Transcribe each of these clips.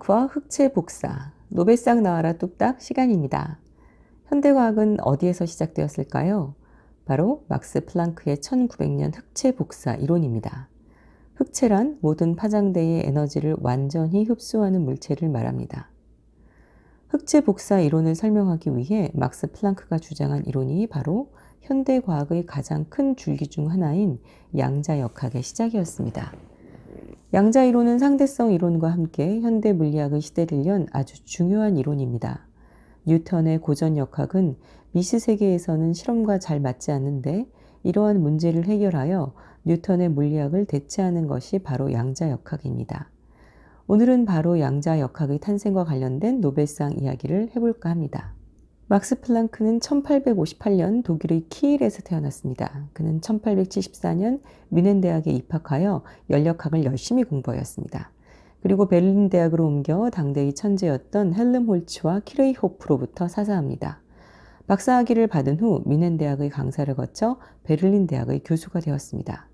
플랑크와 흑체 복사, 노벨상 나와라 뚝딱 시간입니다. 현대과학은 어디에서 시작되었을까요? 바로 막스 플랑크의 1900년 흑체 복사 이론입니다. 흑체란 모든 파장대의 에너지를 완전히 흡수하는 물체를 말합니다. 흑체 복사 이론을 설명하기 위해 막스 플랑크가 주장한 이론이 바로 현대과학의 가장 큰 줄기 중 하나인 양자역학의 시작이었습니다. 양자 이론은 상대성 이론과 함께 현대 물리학의 시대를 연 아주 중요한 이론입니다. 뉴턴의 고전 역학은 미시 세계에서는 실험과 잘 맞지 않는데 이러한 문제를 해결하여 뉴턴의 물리학을 대체하는 것이 바로 양자 역학입니다. 오늘은 바로 양자 역학의 탄생과 관련된 노벨상 이야기를 해볼까 합니다. 막스 플랑크는 1858년 독일의 키일에서 태어났습니다. 그는 1874년 뮌헨 대학에 입학하여 연력학을 열심히 공부하였습니다. 그리고 베를린 대학으로 옮겨 당대의 천재였던 헬름홀츠와 키르이호프로부터 사사합니다. 박사학위를 받은 후 뮌헨 대학의 강사를 거쳐 베를린 대학의 교수가 되었습니다.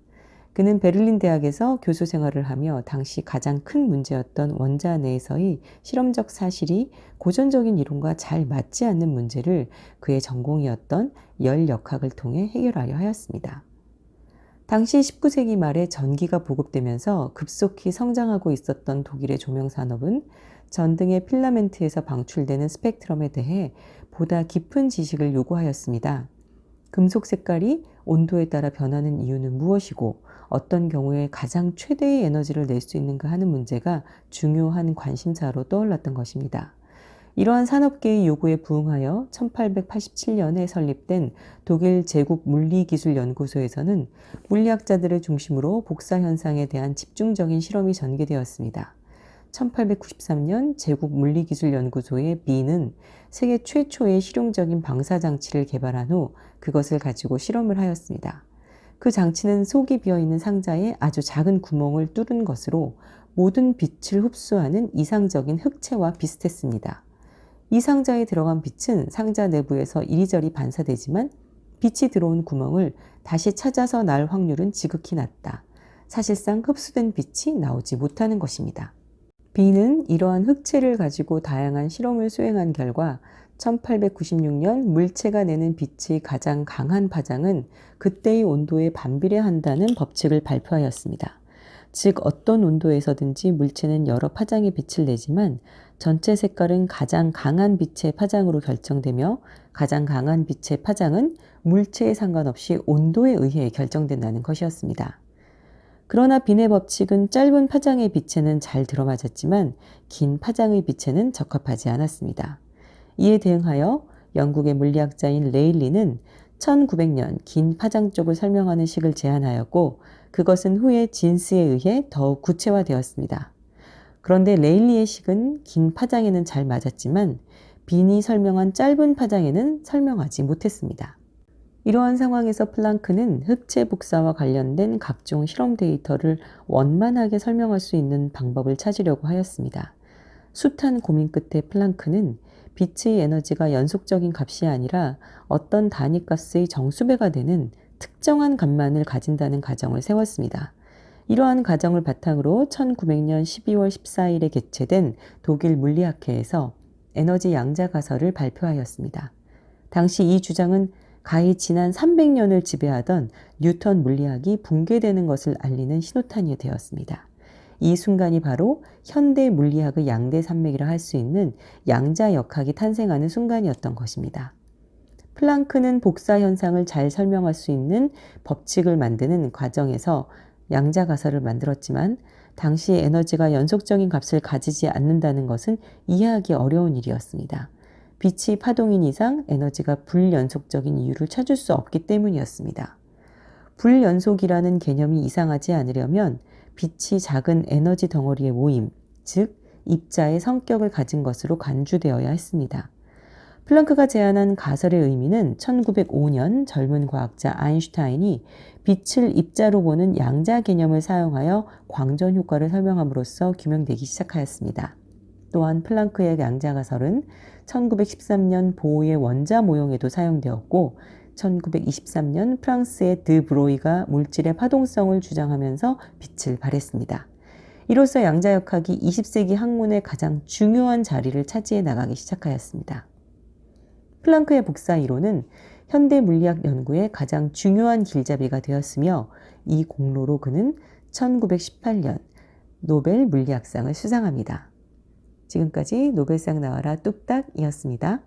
그는 베를린 대학에서 교수 생활을 하며 당시 가장 큰 문제였던 원자 내에서의 실험적 사실이 고전적인 이론과 잘 맞지 않는 문제를 그의 전공이었던 열역학을 통해 해결하려 하였습니다. 당시 19세기 말에 전기가 보급되면서 급속히 성장하고 있었던 독일의 조명산업은 전등의 필라멘트에서 방출되는 스펙트럼에 대해 보다 깊은 지식을 요구하였습니다. 금속 색깔이 온도에 따라 변하는 이유는 무엇이고 어떤 경우에 가장 최대의 에너지를 낼 수 있는가 하는 문제가 중요한 관심사로 떠올랐던 것입니다. 이러한 산업계의 요구에 부응하여 1887년에 설립된 독일 제국물리기술연구소에서는 물리학자들을 중심으로 복사현상에 대한 집중적인 실험이 전개되었습니다. 1893년 제국물리기술연구소의 B는 세계 최초의 실용적인 방사장치를 개발한 후 그것을 가지고 실험을 하였습니다. 그 장치는 속이 비어있는 상자에 아주 작은 구멍을 뚫은 것으로 모든 빛을 흡수하는 이상적인 흑체와 비슷했습니다. 이 상자에 들어간 빛은 상자 내부에서 이리저리 반사되지만 빛이 들어온 구멍을 다시 찾아서 날 확률은 지극히 낮다. 사실상 흡수된 빛이 나오지 못하는 것입니다. B는 이러한 흑체를 가지고 다양한 실험을 수행한 결과 1896년 물체가 내는 빛의 가장 강한 파장은 그때의 온도에 반비례한다는 법칙을 발표하였습니다. 즉 어떤 온도에서든지 물체는 여러 파장의 빛을 내지만 전체 색깔은 가장 강한 빛의 파장으로 결정되며 가장 강한 빛의 파장은 물체에 상관없이 온도에 의해 결정된다는 것이었습니다. 그러나 빈의 법칙은 짧은 파장의 빛에는 잘 들어맞았지만 긴 파장의 빛에는 적합하지 않았습니다. 이에 대응하여 영국의 물리학자인 레일리는 1900년 긴 파장 쪽을 설명하는 식을 제안하였고 그것은 후에 진스에 의해 더욱 구체화되었습니다. 그런데 레일리의 식은 긴 파장에는 잘 맞았지만 빈이 설명한 짧은 파장에는 설명하지 못했습니다. 이러한 상황에서 플랑크는 흑체 복사와 관련된 각종 실험 데이터를 원만하게 설명할 수 있는 방법을 찾으려고 하였습니다. 숱한 고민 끝에 플랑크는 빛의 에너지가 연속적인 값이 아니라 어떤 단위값의 정수배가 되는 특정한 값만을 가진다는 가정을 세웠습니다. 이러한 가정을 바탕으로 1900년 12월 14일에 개최된 독일 물리학회에서 에너지 양자 가설을 발표하였습니다. 당시 이 주장은 가히 지난 300년을 지배하던 뉴턴 물리학이 붕괴되는 것을 알리는 신호탄이 되었습니다. 이 순간이 바로 현대 물리학의 양대 산맥이라 할 수 있는 양자 역학이 탄생하는 순간이었던 것입니다. 플랑크는 복사 현상을 잘 설명할 수 있는 법칙을 만드는 과정에서 양자 가설을 만들었지만 당시 에너지가 연속적인 값을 가지지 않는다는 것은 이해하기 어려운 일이었습니다. 빛이 파동인 이상 에너지가 불연속적인 이유를 찾을 수 없기 때문이었습니다. 불연속이라는 개념이 이상하지 않으려면 빛이 작은 에너지 덩어리의 모임, 즉 입자의 성격을 가진 것으로 간주되어야 했습니다. 플랑크가 제안한 가설의 의미는 1905년 젊은 과학자 아인슈타인이 빛을 입자로 보는 양자 개념을 사용하여 광전 효과를 설명함으로써 규명되기 시작하였습니다. 또한 플랑크의 양자 가설은 1913년 보우의 원자 모형에도 사용되었고 1923년 프랑스의 드 브로이가 물질의 파동성을 주장하면서 빛을 발했습니다. 이로써 양자역학이 20세기 학문의 가장 중요한 자리를 차지해 나가기 시작하였습니다. 플랑크의 복사 이론은 현대 물리학 연구의 가장 중요한 길잡이가 되었으며 이 공로로 그는 1918년 노벨 물리학상을 수상합니다. 지금까지 노벨상 나와라 뚝딱이었습니다.